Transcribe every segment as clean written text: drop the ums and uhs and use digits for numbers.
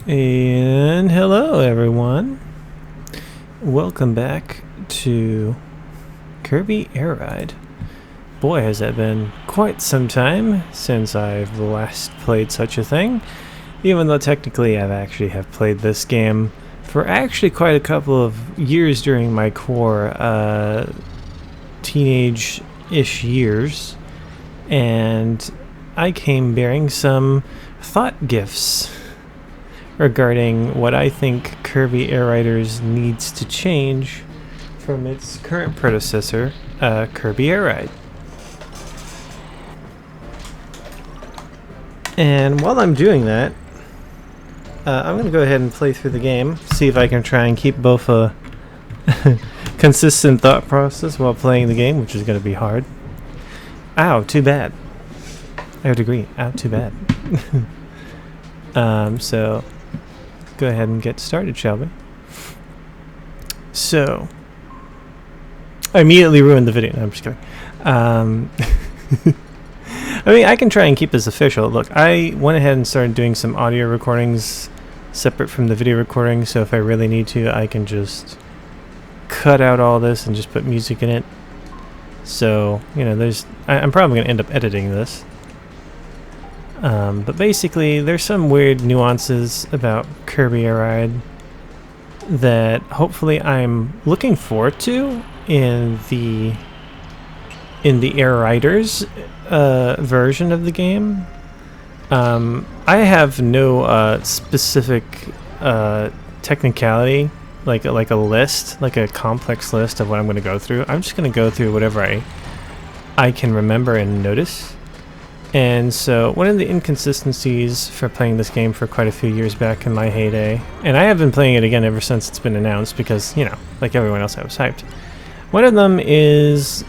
And hello everyone, welcome back to Kirby Air Ride. Boy, has that been quite some time since I've last played such a thing, even though technically I've actually have played this game for actually quite a couple of years during my core teenage-ish years, and I came bearing some thought gifts regarding what I think Kirby Air Riders needs to change from its current predecessor, Kirby Air Ride. And while I'm doing that, I'm going to go ahead and play through the game, see if I can try and keep both a consistent thought process while playing the game, which is going to be hard. Ow, too bad. I would agree. Ow, too bad. So go ahead and get started, shall we? So, I immediately ruined the video. No, I'm just kidding. I mean, I can try and keep this official. Look, I went ahead and started doing some audio recordings separate from the video recording, so if I really need to, I can just cut out all this and just put music in it. So, you know, I'm probably going to end up editing this. But basically, there's some weird nuances about Kirby Air Ride that hopefully I'm looking forward to in the Air Riders version of the game. I have no specific technicality, like a list, like a complex list of what I'm going to go through. I'm just going to go through whatever I can remember and notice. And so one of the inconsistencies for playing this game for quite a few years back in my heyday, and I have been playing it again ever since it's been announced because, you know, like everyone else, I was hyped. One of them is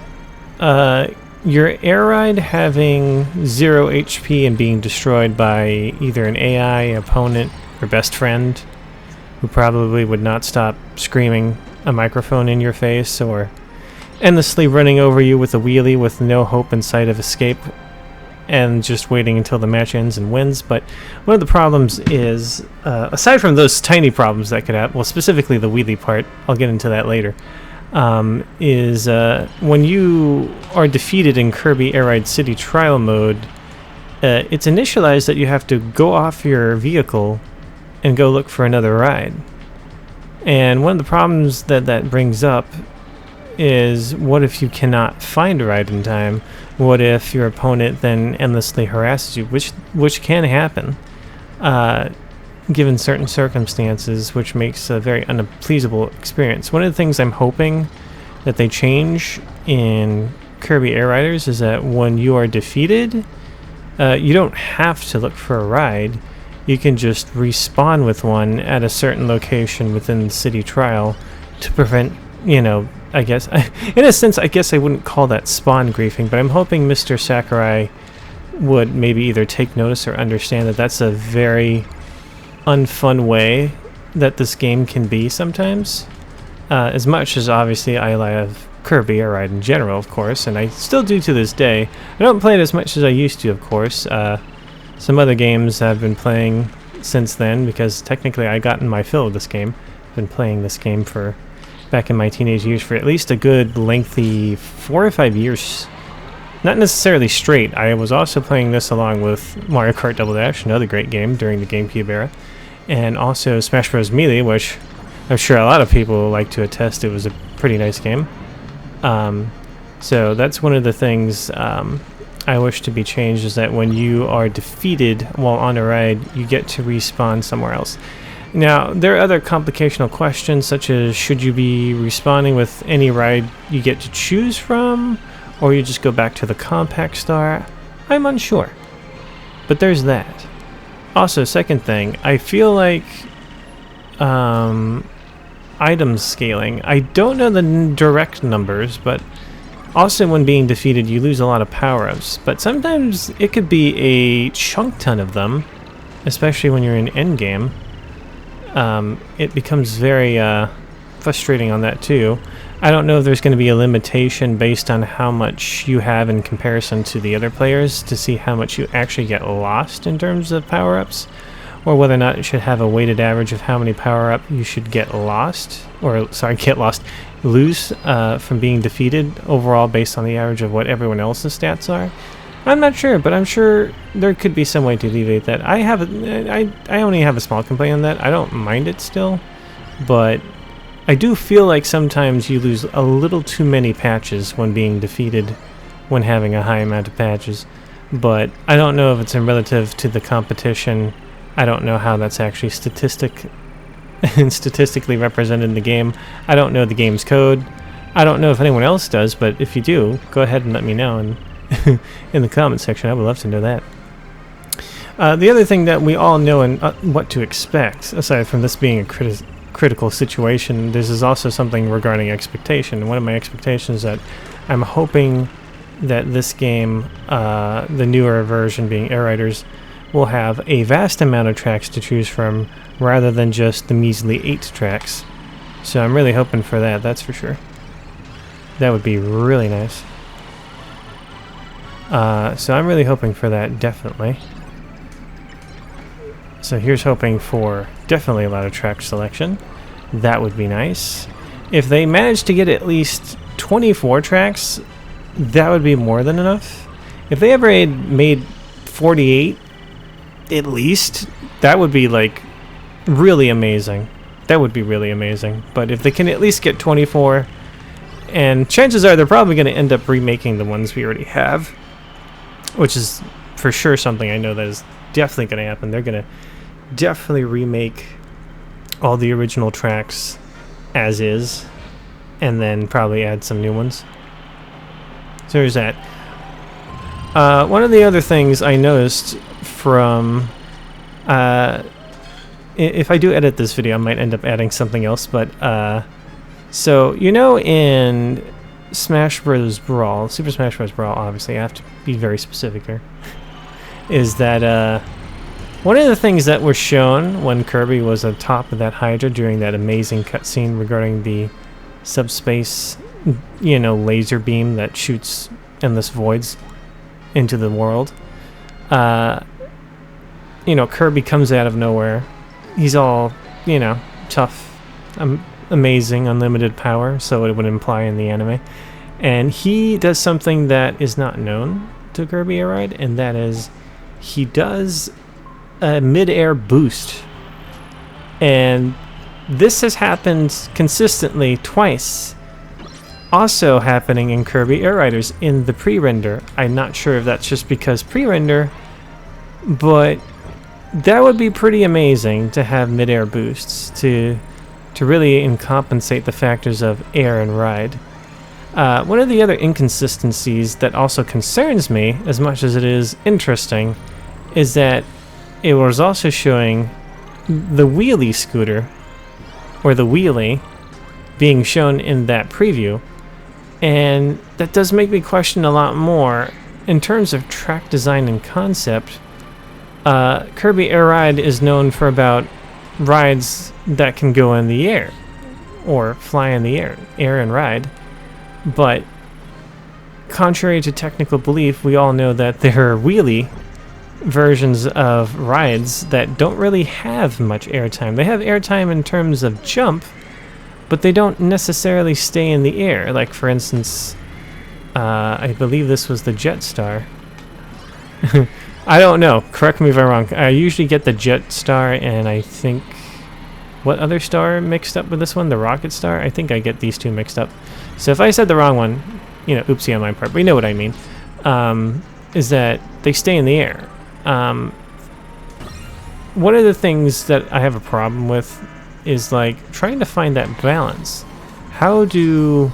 your air ride having 0 HP and being destroyed by either an AI, opponent, or best friend who probably would not stop screaming a microphone in your face or endlessly running over you with a wheelie with no hope in sight of escape and just waiting until the match ends and wins. But one of the problems is, aside from those tiny problems that could happen, well, specifically the wheelie part, I'll get into that later, is when you are defeated in Kirby Air Ride City Trial Mode, it's initialized that you have to go off your vehicle and go look for another ride. And one of the problems that brings up is, what if you cannot find a ride in time? What if your opponent then endlessly harasses you, which can happen, given certain circumstances, which makes a very unpleasable experience. One of the things I'm hoping that they change in Kirby Air Riders is that when you are defeated, you don't have to look for a ride. You can just respawn with one at a certain location within the city trial to prevent, you know, I guess, in a sense, I guess I wouldn't call that spawn griefing, but I'm hoping Mr. Sakurai would maybe either take notice or understand that that's a very unfun way that this game can be sometimes. As much as obviously I love Kirby Air Ride in general, of course, and I still do to this day. I don't play it as much as I used to, of course. Some other games I've been playing since then, because technically I got in my fill of this game. I've been playing this game for back in my teenage years for at least a good lengthy 4 or 5 years. Not necessarily straight. I was also playing this along with Mario Kart Double Dash, another great game during the GameCube era, and also Smash Bros. Melee, which I'm sure a lot of people like to attest it was a pretty nice game. So that's one of the things I wish to be changed, is that when you are defeated while on a ride, you get to respawn somewhere else. Now, there are other complicational questions, such as should you be respawning with any ride you get to choose from, or you just go back to the Compact Star? I'm unsure. But there's that. Also, second thing, I feel like item scaling. I don't know the direct numbers, but also when being defeated, you lose a lot of power-ups. But sometimes it could be a chunk ton of them, especially when you're in endgame. It becomes very frustrating on that too. I don't know if there's going to be a limitation based on how much you have in comparison to the other players to see how much you actually get lost in terms of power-ups, or whether or not it should have a weighted average of how many power-up you should get lost, or sorry, lose from being defeated overall based on the average of what everyone else's stats are. I'm not sure, but I'm sure there could be some way to alleviate that. I only have a small complaint on that. I don't mind it still, but I do feel like sometimes you lose a little too many patches when being defeated when having a high amount of patches. But I don't know if it's in relative to the competition. I don't know how that's actually statistically represented in the game. I don't know the game's code. I don't know if anyone else does, but if you do, go ahead and let me know in the comment section. I would love to know that. The other thing that we all know and what to expect, aside from this being a critical situation, this is also something regarding expectation. One of my expectations is that I'm hoping that this game, the newer version being Air Riders, will have a vast amount of tracks to choose from rather than just the measly 8 tracks. So I'm really hoping for that, that's for sure. That would be really nice. So I'm really hoping for that, definitely. So here's hoping for definitely a lot of track selection. That would be nice. If they manage to get at least 24 tracks, that would be more than enough. If they ever made 48, at least, that would be like really amazing. That would be really amazing. But if they can at least get 24, and chances are they're probably going to end up remaking the ones we already have, which is for sure something I know that is definitely going to happen. They're going to definitely remake all the original tracks as is, and then probably add some new ones. So there's that. One of the other things I noticed from... if I do edit this video, I might end up adding something else, but... so, you know, in Smash Bros. Brawl, Super Smash Bros. Brawl, obviously, I have to be very specific here, is that one of the things that were shown when Kirby was on top of that Hydra during that amazing cutscene regarding the subspace, you know, laser beam that shoots endless voids into the world. You know, Kirby comes out of nowhere. He's all, you know, tough, amazing, unlimited power, so it would imply in the anime. And he does something that is not known to Kirby Air Ride, and that is he does a mid-air boost. And this has happened consistently twice. Also happening in Kirby Air Riders in the pre-render. I'm not sure if that's just because pre-render, but that would be pretty amazing to have mid-air boosts to really compensate the factors of air and ride. One of the other inconsistencies that also concerns me, as much as it is interesting, is that it was also showing the wheelie scooter, or the wheelie, being shown in that preview. And that does make me question a lot more. In terms of track design and concept, Kirby Air Ride is known for about rides that can go in the air, or fly in the air and ride. But contrary to technical belief, we all know that there are wheelie versions of rides that don't really have much airtime. They have airtime in terms of jump, but they don't necessarily stay in the air. Like, for instance, I believe this was the Jetstar. I don't know. Correct me if I'm wrong. I usually get the Jetstar and I think... what other star mixed up with this one? The Rocket Star? I think I get these two mixed up. So if I said the wrong one, you know, oopsie on my part, but you know what I mean. Is that they stay in the air. One of the things that I have a problem with is like trying to find that balance. How do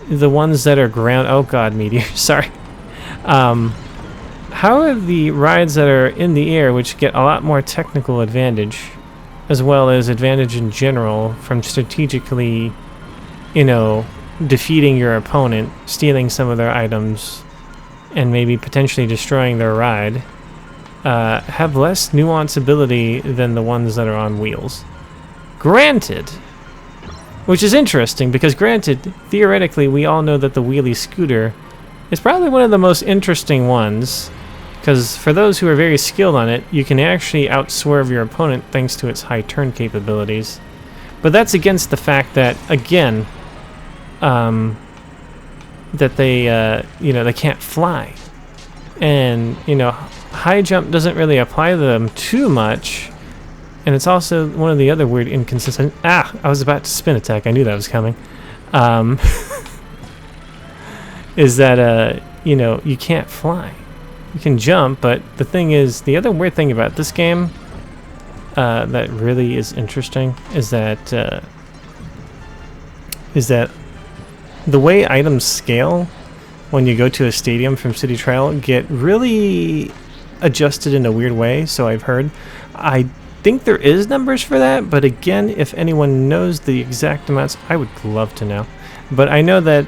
the ones that are ground... oh god, Meteor, sorry. How are the rides that are in the air, which get a lot more technical advantage, as well as advantage in general from strategically, you know, defeating your opponent, stealing some of their items, and maybe potentially destroying their ride, have less nuance ability than the ones that are on wheels? Granted, which is interesting, because granted, theoretically, we all know that the wheelie scooter is probably one of the most interesting ones, Because for those who are very skilled on it, you can actually outswerve your opponent thanks to its high turn capabilities. But that's against the fact that, again, that they, they can't fly. And, high jump doesn't really apply to them too much. And it's also one of the other weird inconsistent... I was about to spin attack. I knew that was coming. Is that, you can't fly. You can jump, but the thing is, the other weird thing about this game that really is interesting is that the way items scale when you go to a stadium from City Trial get really adjusted in a weird way, so I've heard. I think there is numbers for that, but again, if anyone knows the exact amounts, I would love to know. But I know that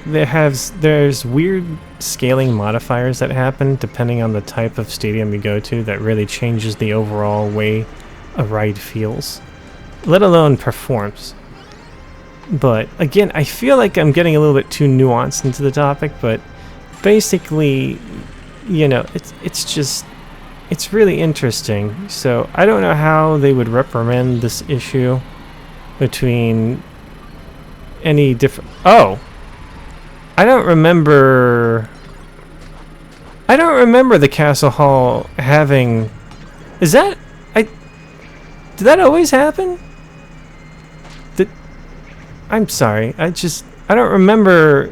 there's weird scaling modifiers that happen depending on the type of stadium you go to that really changes the overall way a ride feels, let alone performs. But again, I feel like I'm getting a little bit too nuanced into the topic, but basically, it's really interesting. So I don't know how they would reprimand this issue between any different... Oh! I don't remember the Castle Hall having... Did that always happen? I'm sorry, I don't remember...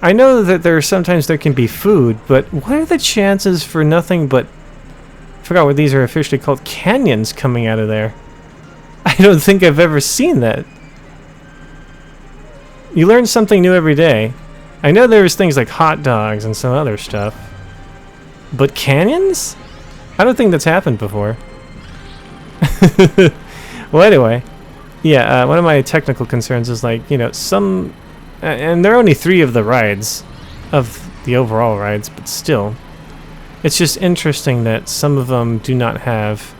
I know that sometimes there can be food, but what are the chances for nothing but... I forgot what these are officially called, canyons coming out of there? I don't think I've ever seen that. You learn something new every day. I know there's things like hot dogs and some other stuff. But canyons? I don't think that's happened before. Well, anyway. Yeah, one of my technical concerns is like, some... and there are only 3 of the rides, of the overall rides, but still. It's just interesting that some of them do not have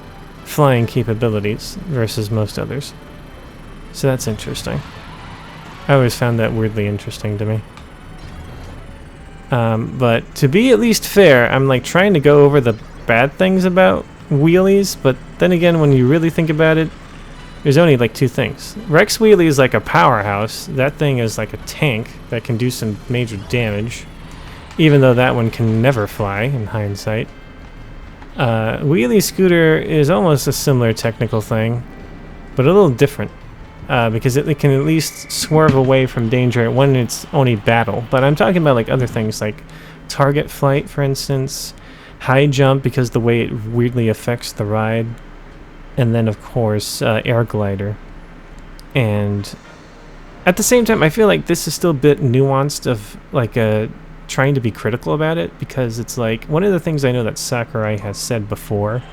flying capabilities versus most others. So that's interesting. I always found that weirdly interesting to me. But to be at least fair, I'm like trying to go over the bad things about wheelies, but then again, when you really think about it, there's only like 2 things. Rex Wheelie is like a powerhouse. That thing is like a tank that can do some major damage, even though that one can never fly in hindsight. Wheelie Scooter is almost a similar technical thing, but a little different. Because it can at least swerve away from danger when it's only battle. But I'm talking about like other things like target flight, for instance, high jump because the way it weirdly affects the ride, and then of course air glider. And at the same time, I feel like this is still a bit nuanced of like trying to be critical about it, because it's like one of the things I know that Sakurai has said before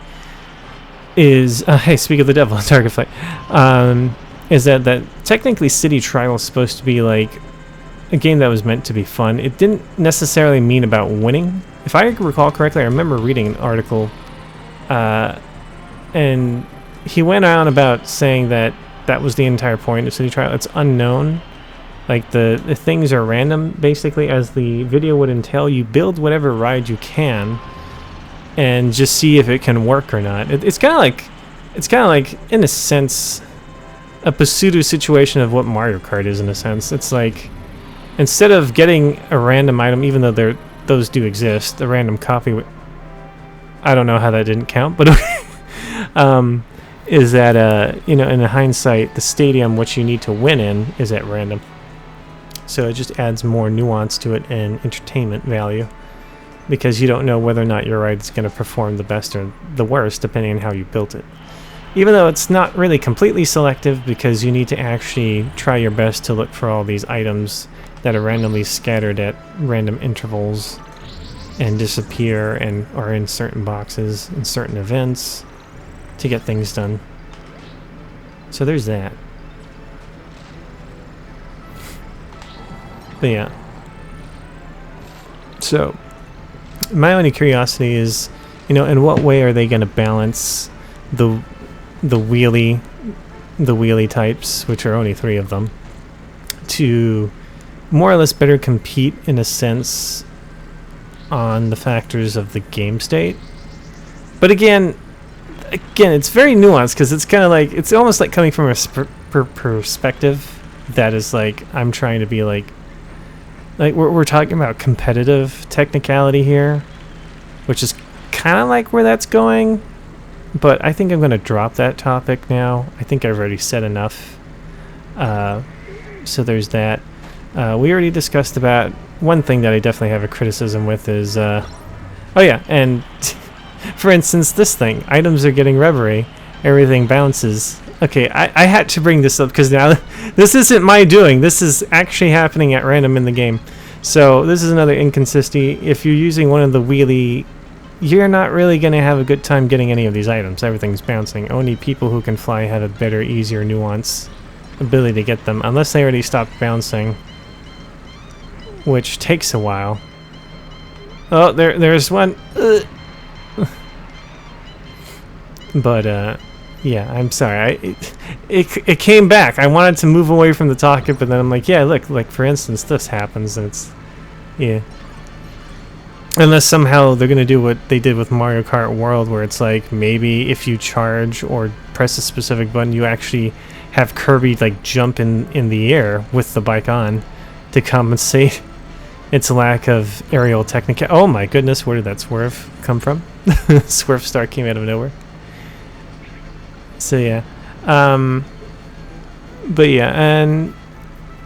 is hey, speak of the devil, target flight. Is that technically City Trial is supposed to be like a game that was meant to be fun. It didn't necessarily mean about winning. If I recall correctly, I remember reading an article, and he went on about saying that was the entire point of City Trial. It's unknown. Like the things are random, basically, as the video would entail. You build whatever ride you can, and just see if it can work or not. It's kind of like, in a sense, a pseudo situation of what Mario Kart is in a sense. It's like, instead of getting a random item, even though those do exist, a random copy, I don't know how that didn't count, but is that, in hindsight, the stadium which you need to win in is at random. So it just adds more nuance to it and entertainment value, because you don't know whether or not your ride is going to perform the best or the worst, depending on how you built it. Even though it's not really completely selective, because you need to actually try your best to look for all these items that are randomly scattered at random intervals and disappear and are in certain boxes in certain events to get things done. So there's that. But yeah. So my only curiosity is, in what way are they going to balance the wheelie types, which are only 3 of them, to more or less better compete in a sense on the factors of the game state. But again, it's very nuanced because it's kind of like, it's almost like coming from a perspective that is like, I'm trying to be like we're talking about competitive technicality here, which is kind of like where that's going. But I think I'm going to drop that topic now. I think I've already said enough. So there's that. We already discussed about one thing that I definitely have a criticism with is, oh yeah, and for instance, this thing, items are getting reverie, everything bounces. Okay, I had to bring this up because now this isn't my doing. This is actually happening at random in the game. So this is another inconsistency. If you're using one of the wheelie, you're not really going to have a good time getting any of these items. Everything's bouncing. Only people who can fly have a better, easier, nuanced ability to get them, unless they already stopped bouncing, which takes a while. Oh, there's one. But yeah, I'm sorry. It came back. I wanted to move away from the topic, but then I'm like, yeah, look, like for instance, this happens, and it's, yeah. Unless somehow they're gonna do what they did with Mario Kart World, where it's like maybe if you charge or press a specific button, you actually have Kirby like jump in the air with the bike on to compensate its lack of aerial technica. Oh my goodness, where did that swerve come from? Swerve star came out of nowhere. So yeah, but yeah, and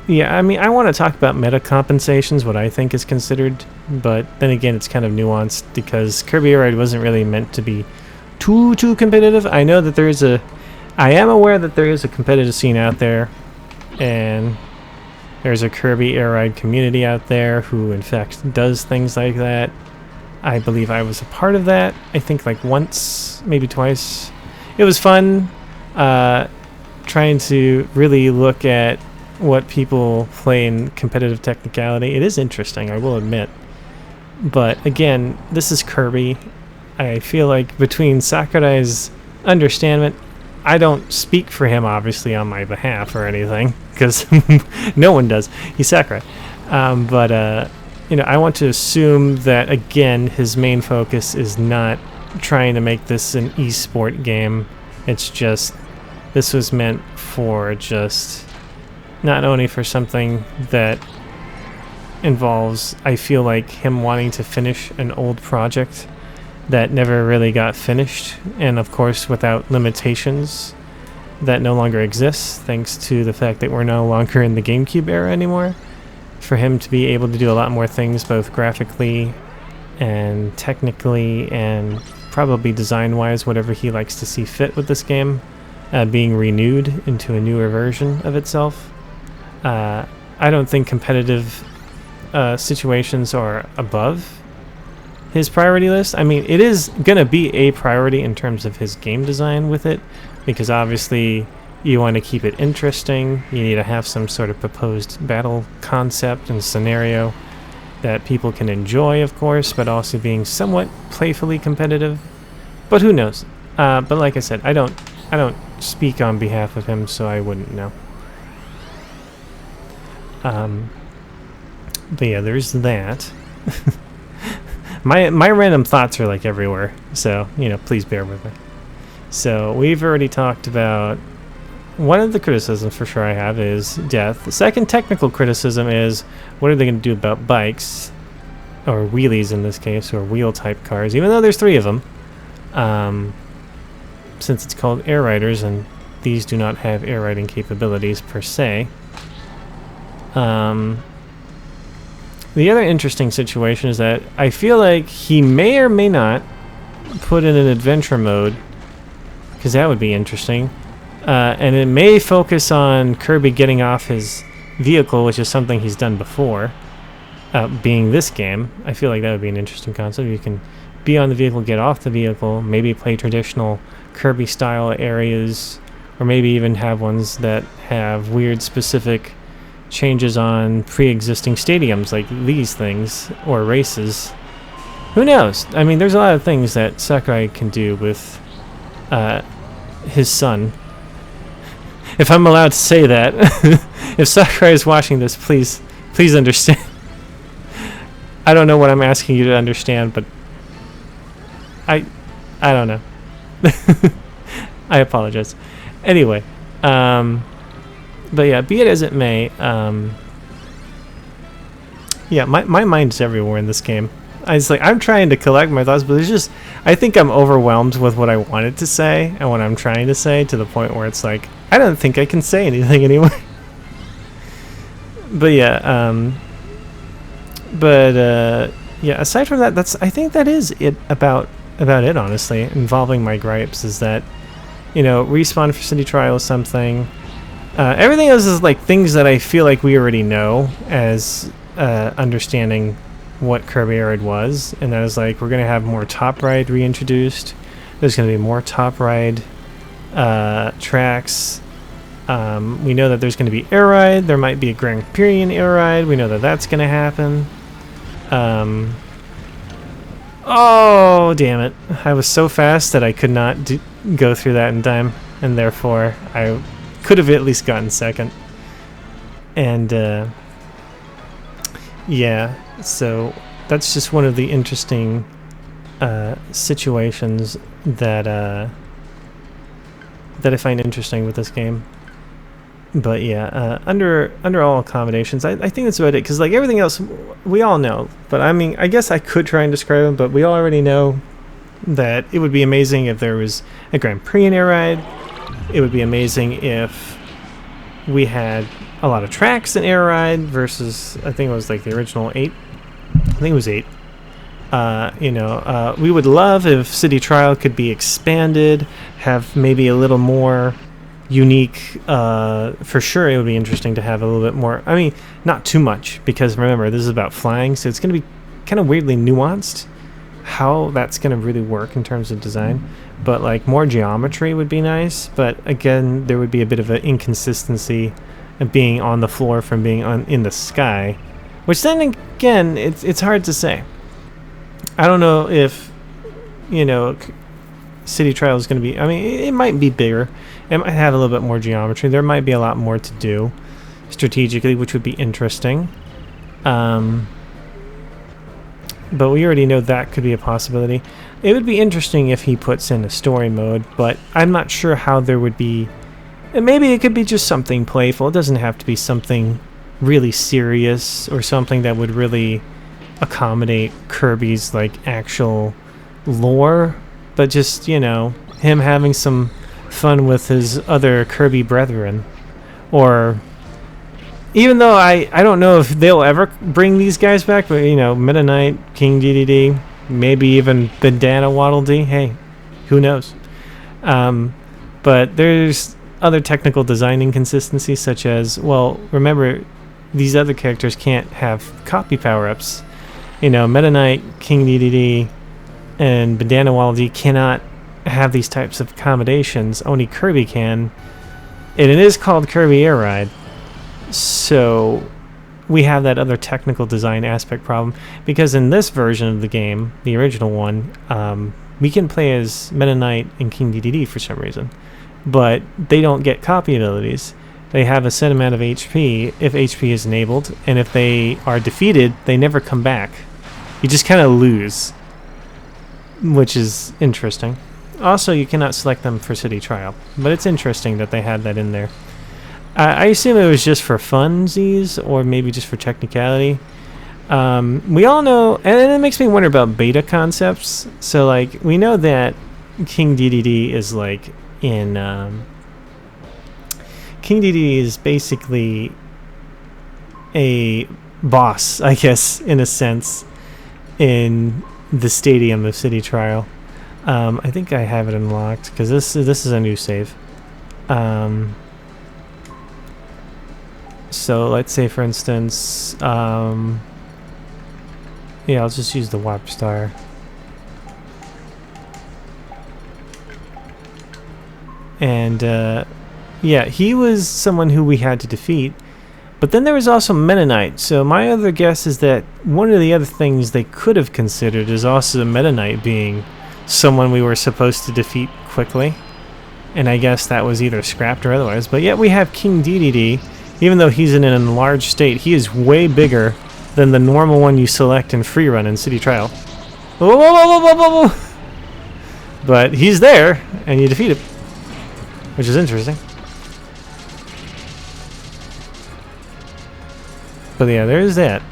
yeah, I mean, I want to talk about meta compensations, what I think is considered, but then again, it's kind of nuanced because Kirby Air Ride wasn't really meant to be too competitive. I know that I am aware that there is a competitive scene out there, and there's a Kirby Air Ride community out there who, in fact, does things like that. I believe I was a part of that. I think like once, maybe twice. It was fun trying to really look at what people play in competitive technicality. It is interesting, I will admit. But again, this is Kirby. I feel like between Sakurai's understanding, I don't speak for him obviously on my behalf or anything, because no one does. He's Sakurai. But you know, I want to assume that again, his main focus is not trying to make this an esport game. It's just, this was meant for just not only for something that involves, I feel like, him wanting to finish an old project that never really got finished, and of course without limitations that no longer exists thanks to the fact that we're no longer in the GameCube era anymore, for him to be able to do a lot more things both graphically and technically and probably design-wise, whatever he likes to see fit with this game, being renewed into a newer version of itself. I don't think competitive situations are above his priority list. I mean, it is going to be a priority in terms of his game design with it, because obviously you want to keep it interesting. You need to have some sort of proposed battle concept and scenario that people can enjoy, of course, but also being somewhat playfully competitive. But who knows? But like I said, I don't speak on behalf of him, so I wouldn't know. But yeah, there's that. my random thoughts are like everywhere, so you know, please bear with me. So we've already talked about one of the criticisms for sure I have is death. The second technical criticism is what are they going to do about bikes, or wheelies in this case, or wheel type cars, even though there's 3 of them, since it's called Air Riders and these do not have air riding capabilities per se. The other interesting situation is that I feel like he may or may not put in an adventure mode, because that would be interesting. And it may focus on Kirby getting off his vehicle, which is something he's done before, being this game. I feel like that would be an interesting concept. You can be on the vehicle, get off the vehicle, maybe play traditional Kirby-style areas, or maybe even have ones that have weird specific changes on pre-existing stadiums like these things, or races. Who knows? I mean, there's a lot of things that Sakurai can do with his son. If I'm allowed to say that. If Sakurai is watching this, please understand. I don't know what I'm asking you to understand, but I don't know. I apologize. Anyway, but yeah, be it as it may, yeah, my mind's everywhere in this game. I'm trying to collect my thoughts, but I think I'm overwhelmed with what I wanted to say and what I'm trying to say, to the point where it's like, I don't think I can say anything anymore. But yeah, yeah, aside from that, I think that is it about it, honestly, involving my gripes, is that, Respawn for City Trial is something. Everything else is like things that I feel like we already know, as understanding what Kirby Air Ride was, and that is like, we're going to have more Top Ride reintroduced. There's going to be more Top Ride tracks. We know that there's going to be Air Ride. There might be a Grand Prix Air Ride. We know that that's going to happen. Oh, damn it. I was so fast that I could not go through that in time, and therefore I could have at least gotten second. And yeah, so that's just one of the interesting situations that I find interesting with this game. But yeah, under all accommodations, I think that's about it, because like everything else we all know. But I mean, I guess I could try and describe them, but we already know that it would be amazing if there was a Grand Prix Air Ride. It would be amazing if we had a lot of tracks in Air Ride versus, I think it was like the original 8. I think it was 8. We would love if City Trial could be expanded, have maybe a little more unique. For sure, it would be interesting to have a little bit more. I mean, not too much, because remember, this is about flying, so it's going to be kind of weirdly nuanced how that's going to really work in terms of design. But like more geometry would be nice, but again, there would be a bit of an inconsistency of being on the floor from being in the sky, which then again, it's hard to say. I don't know if City Trial is going to be, I mean, it might be bigger, it might have a little bit more geometry, there might be a lot more to do strategically, which would be interesting. But we already know that could be a possibility. It would be interesting if he puts in a story mode, but I'm not sure how there would be. And maybe it could be just something playful. It doesn't have to be something really serious or something that would really accommodate Kirby's like actual lore, but just, him having some fun with his other Kirby brethren. Or even though I don't know if they'll ever bring these guys back, but Meta Knight, King DDD, maybe even Bandana Waddle Dee, hey, who knows? But there's other technical design inconsistencies, such as, well, remember, these other characters can't have copy power-ups. Meta Knight, King DDD, and Bandana Waddle Dee cannot have these types of accommodations. Only Kirby can. And it is called Kirby Air Ride. So we have that other technical design aspect problem, because in this version of the game, the original one, we can play as Meta Knight and King DDD for some reason, but they don't get copy abilities. They have a set amount of HP if HP is enabled, and if they are defeated, they never come back. You just kind of lose, which is interesting. Also, you cannot select them for City Trial, but it's interesting that they had that in there. I assume it was just for funsies, or maybe just for technicality. We all know, and it makes me wonder about beta concepts. So, like, we know that King DDD is, like, in... King DDD is basically a boss, I guess, in a sense, in the stadium of City Trial. I think I have it unlocked, because this is a new save. So let's say, for instance, yeah, I'll just use the Warp Star. And yeah, he was someone who we had to defeat. But then there was also Meta Knight. So my other guess is that one of the other things they could have considered is also Meta Knight being someone we were supposed to defeat quickly. And I guess that was either scrapped or otherwise. But yet we have King DDD. Even though he's in an enlarged state, he is way bigger than the normal one you select in free run in City Trial. Whoa, whoa, whoa, whoa, whoa, whoa. But he's there, and you defeat him, which is interesting. But yeah, there's that.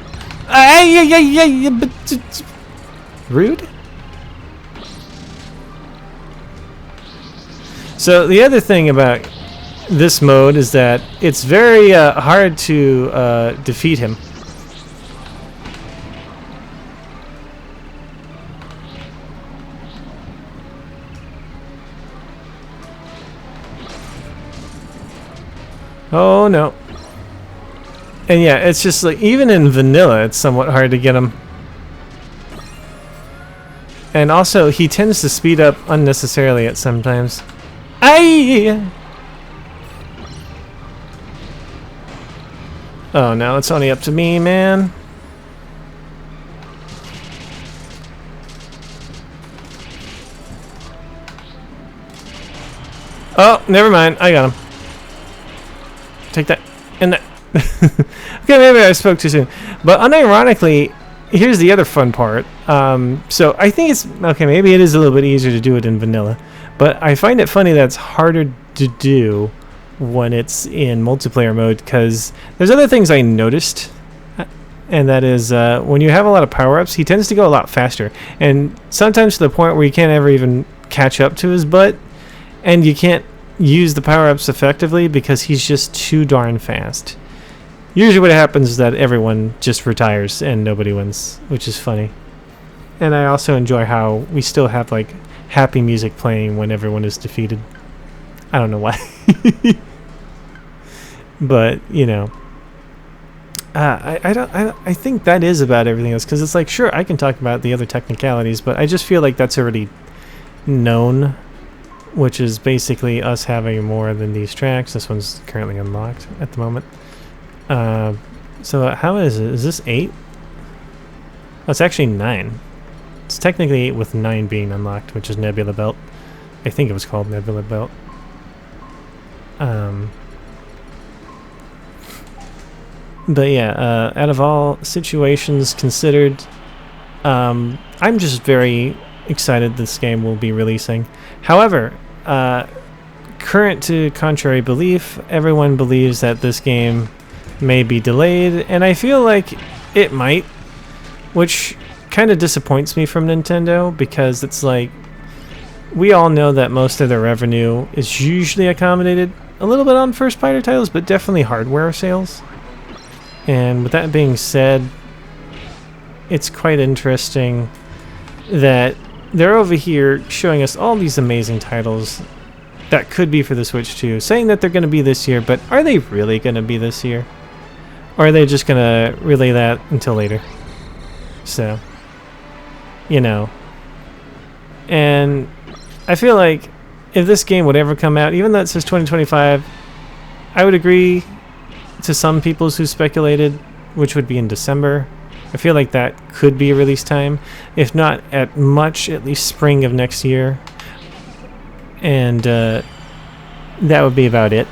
Rude? So the other thing about this mode is that it's very hard to defeat him. Oh no. And yeah, it's just like, even in vanilla, it's somewhat hard to get him. And also, he tends to speed up unnecessarily at sometimes. Aye! Oh, now it's only up to me, man. Oh, never mind. I got him. Take that. And that. Okay, maybe I spoke too soon. But unironically, here's the other fun part. So I think it's... Okay, maybe it is a little bit easier to do it in vanilla. But I find it funny that it's harder to do when it's in multiplayer mode, because there's other things I noticed. And that is, when you have a lot of power-ups, he tends to go a lot faster. And sometimes to the point where you can't ever even catch up to his butt. And you can't use the power-ups effectively because he's just too darn fast. Usually what happens is that everyone just retires and nobody wins, which is funny. And I also enjoy how we still have like happy music playing when everyone is defeated. I don't know why. But, you know, I think that is about everything else, because it's like, sure, I can talk about the other technicalities, but I just feel like that's already known, which is basically us having more than these tracks. This one's currently unlocked at the moment. So how is it? Is this 8? Oh, it's actually 9. It's technically 8 with 9 being unlocked, which is Nebula Belt. I think it was called Nebula Belt. But yeah, out of all situations considered, I'm just very excited this game will be releasing. However, current to contrary belief, everyone believes that this game may be delayed, and I feel like it might, which kind of disappoints me from Nintendo, because it's like, we all know that most of their revenue is usually accommodated a little bit on first-party titles, but definitely hardware sales. And with that being said, it's quite interesting that they're over here showing us all these amazing titles that could be for the Switch 2, saying that they're going to be this year, but are they really going to be this year? Or are they just going to relay that until later? So, you know. And I feel like if this game would ever come out, even though it says 2025, I would agree to some people who speculated, which would be in December. I feel like that could be a release time. If not at least spring of next year. And that would be about it.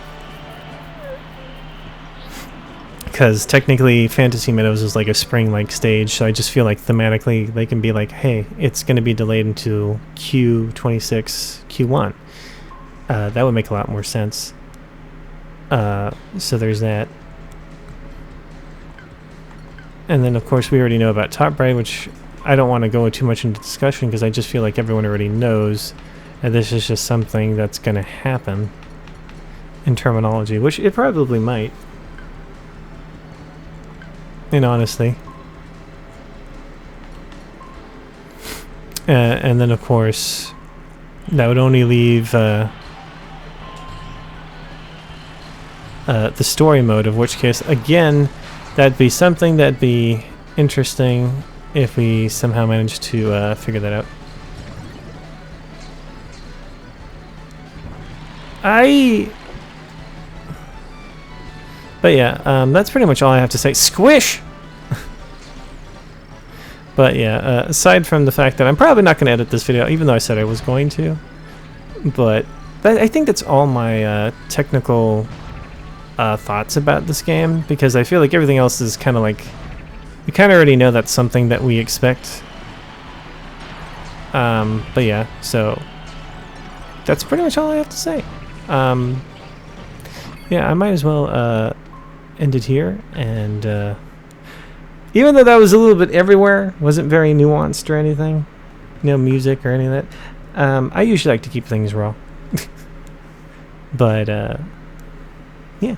Because technically Fantasy Meadows is like a spring-like stage, so I just feel like thematically they can be like, hey, it's going to be delayed until Q26, Q1. That would make a lot more sense. So there's that. And then, of course, we already know about Top Right, which I don't want to go too much into discussion because I just feel like everyone already knows that this is just something that's going to happen in terminology, which it probably might. And honestly. And then, of course, that would only leave the story mode, of which case, again, that'd be something that'd be interesting if we somehow managed to figure that out. But yeah, that's pretty much all I have to say. Squish! But yeah, aside from the fact that I'm probably not going to edit this video, even though I said I was going to. But I think that's all my technical thoughts about this game, because I feel like everything else is kind of like we kind of already know that's something that we expect. But yeah, so that's pretty much all I have to say. Yeah, I might as well end it here. And even though that was a little bit everywhere, wasn't very nuanced or anything, no music or any of that, I usually like to keep things raw. But yeah.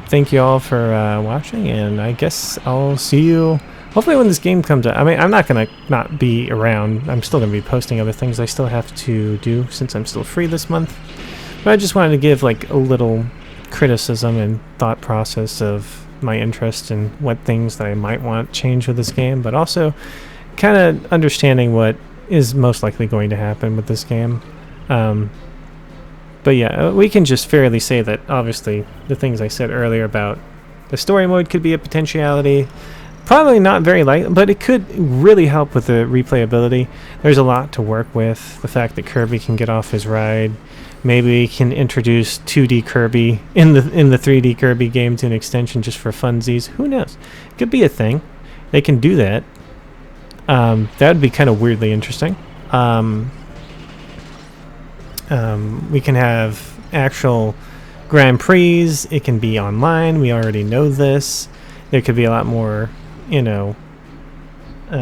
Thank you all for watching, and I guess I'll see you hopefully when this game comes out. I mean, I'm not going to not be around. I'm still going to be posting other things I still have to do since I'm still free this month. But I just wanted to give like a little criticism and thought process of my interest in what things that I might want to change with this game, but also kind of understanding what is most likely going to happen with this game. But yeah, we can just fairly say that obviously the things I said earlier about the story mode could be a potentiality. Probably not very likely, but it could really help with the replayability. There's a lot to work with. The fact that Kirby can get off his ride. Maybe we can introduce 2D Kirby in the 3D Kirby game to an extension just for funsies. Who knows? It could be a thing. They can do that. That would be kind of weirdly interesting. We can have actual Grand Prix. It can be online. We already know this. There could be a lot more, you know,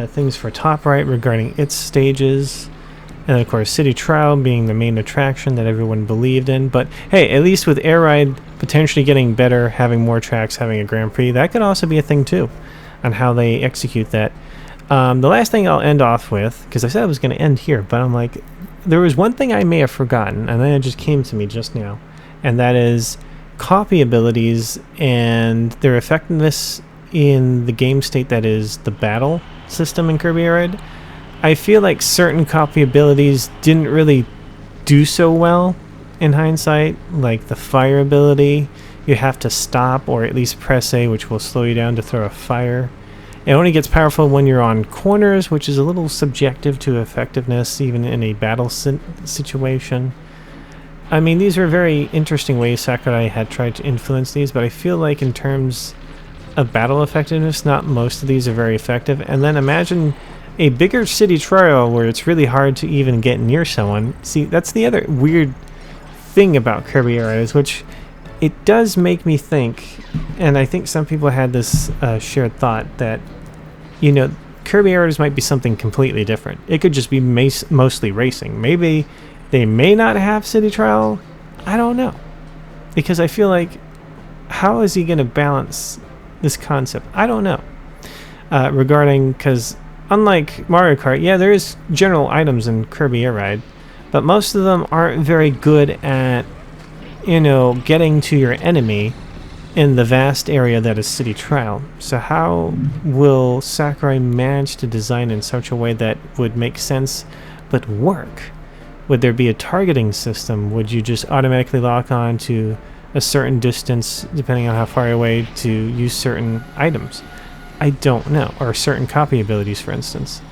things for Top Right regarding its stages. And of course, City Trial being the main attraction that everyone believed in. But hey, at least with Air Ride potentially getting better, having more tracks, having a Grand Prix, that could also be a thing too, on how they execute that. The last thing I'll end off with, because I said I was going to end here, but I'm like, there was one thing I may have forgotten, and then it just came to me just now, and that is copy abilities and their effectiveness in the game state that is the battle system in Kirby Air Ride. I feel like certain copy abilities didn't really do so well in hindsight, like the fire ability. You have to stop or at least press A, which will slow you down to throw a fire. It only gets powerful when you're on corners, which is a little subjective to effectiveness, even in a battle situation. I mean, these are very interesting ways Sakurai had tried to influence these, but I feel like in terms of battle effectiveness, not most of these are very effective. And then imagine a bigger city trial where it's really hard to even get near someone. See, that's the other weird thing about Kirby Air Ride, which it does make me think, and I think some people had this shared thought that, you know, Kirby Air Riders might be something completely different. It could just be mostly racing. Maybe they may not have City Trial. I don't know. Because I feel like, how is he going to balance this concept? I don't know. Regarding, because unlike Mario Kart, yeah, there is general items in Kirby Air Ride, but most of them aren't very good at, you know, getting to your enemy in the vast area that is City Trial. So how will Sakurai manage to design in such a way that would make sense but work? Would there be a targeting system? Would you just automatically lock on to a certain distance depending on how far away to use certain items? I don't know. Or certain copy abilities, for instance.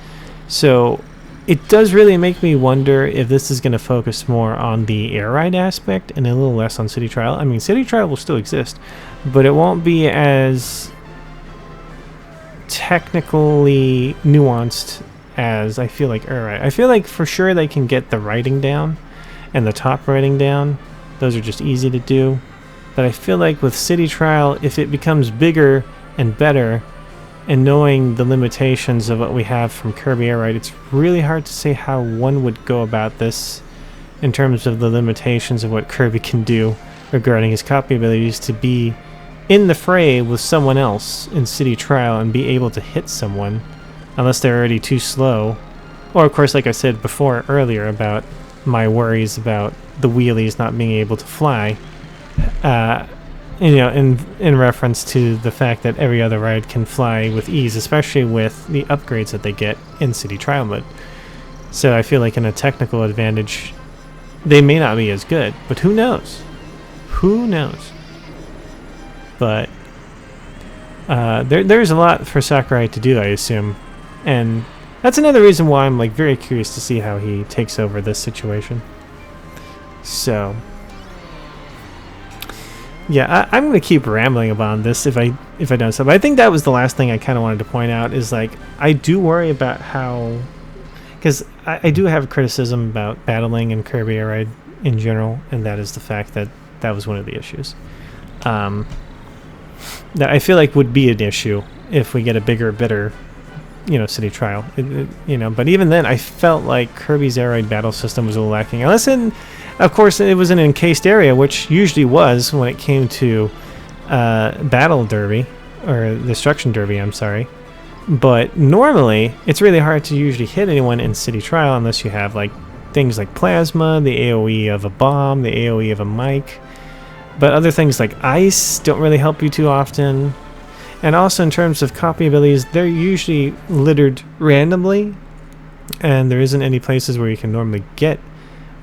So it does really make me wonder if this is going to focus more on the air ride aspect and a little less on City Trial. I mean, City Trial will still exist, but it won't be as technically nuanced as I feel like air ride. I feel like for sure they can get the riding down and the top riding down. Those are just easy to do. But I feel like with City Trial, if it becomes bigger and better, and knowing the limitations of what we have from Kirby Air Ride, it's really hard to say how one would go about this in terms of the limitations of what Kirby can do regarding his copy abilities to be in the fray with someone else in City Trial and be able to hit someone unless they're already too slow. Or, of course, like I said before earlier about my worries about the wheelies not being able to fly. You know, in reference to the fact that every other ride can fly with ease, especially with the upgrades that they get in City Trial mode. So I feel like in a technical advantage, they may not be as good, but who knows? Who knows? But there's a lot for Sakurai to do, I assume, and that's another reason why I'm like very curious to see how he takes over this situation. So. Yeah, I'm going to keep rambling about this if I don't. So, but I think that was the last thing I kind of wanted to point out is like I do worry about how, because I do have criticism about battling in Kirby Air Ride in general, and that is the fact that that was one of the issues. That I feel like would be an issue if we get a bigger, better, city trial. But even then, I felt like Kirby's Air Ride battle system was a little lacking. Unless of course, it was an encased area, which usually was when it came to Battle Derby, or Destruction Derby, I'm sorry. But normally, it's really hard to usually hit anyone in City Trial unless you have like things like Plasma, the AoE of a bomb, the AoE of a mic. But other things like Ice don't really help you too often. And also in terms of copy abilities, they're usually littered randomly, and there isn't any places where you can normally get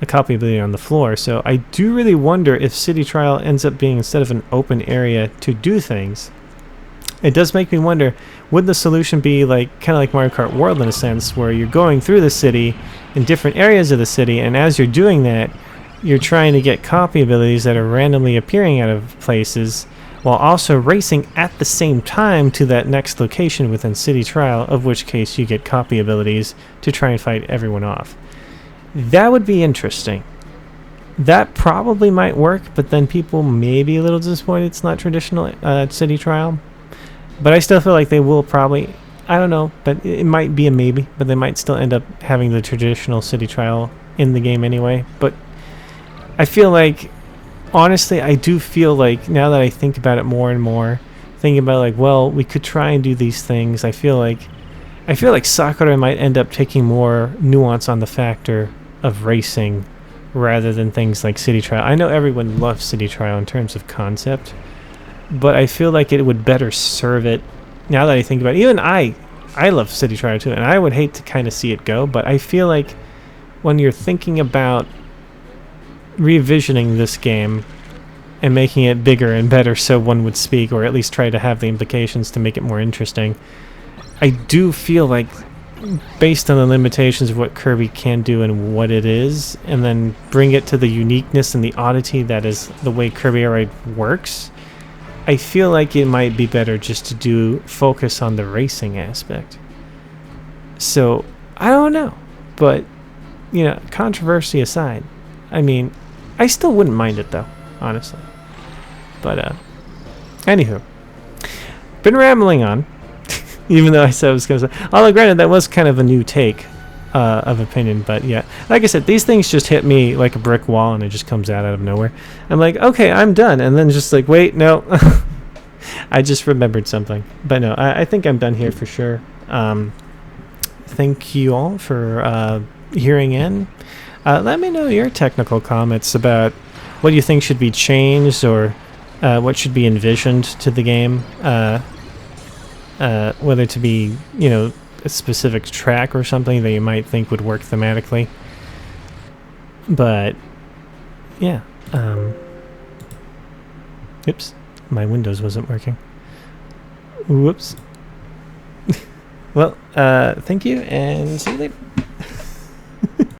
a copy ability on the floor. So I do really wonder if City Trial ends up being, instead of an open area to do things, it does make me wonder, would the solution be like kind of like Mario Kart World in a sense, where you're going through the city in different areas of the city, and as you're doing that, you're trying to get copy abilities that are randomly appearing out of places, while also racing at the same time to that next location within City Trial, of which case you get copy abilities to try and fight everyone off. That would be interesting. That probably might work, but then people may be a little disappointed it's not traditional City Trial. But I still feel like they will probably, I don't know, but it might be a maybe, but they might still end up having the traditional City Trial in the game anyway. But I feel like, honestly, I do feel like, now that I think about it more and more, thinking about like, well, we could try and do these things, I feel like Sakura might end up taking more nuance on the factor of racing rather than things like City Trial. I know everyone loves City Trial in terms of concept, but I feel like it would better serve it. Now that I think about it, even I love City Trial too, and I would hate to kind of see it go, but I feel like when you're thinking about revisioning this game and making it bigger and better, so one would speak, or at least try to have the implications to make it more interesting, I do feel like, based on the limitations of what Kirby can do and what it is, and then bring it to the uniqueness and the oddity that is the way Kirby Air Ride works, I feel like it might be better just to focus on the racing aspect. So, I don't know. But, controversy aside, I mean, I still wouldn't mind it though, honestly. But, anywho. Been rambling on. Even though I said I was going to say... Although, granted, that was kind of a new take of opinion. But, yeah. Like I said, these things just hit me like a brick wall, and it just comes out of nowhere. I'm like, okay, I'm done. And then just like, wait, no. I just remembered something. But, no, I think I'm done here for sure. Thank you all for hearing in. Let me know your technical comments about what you think should be changed, or what should be envisioned to the game. Whether to be, a specific track or something that you might think would work thematically. But, yeah. Oops. My Windows wasn't working. Whoops. Well, thank you, and see you later.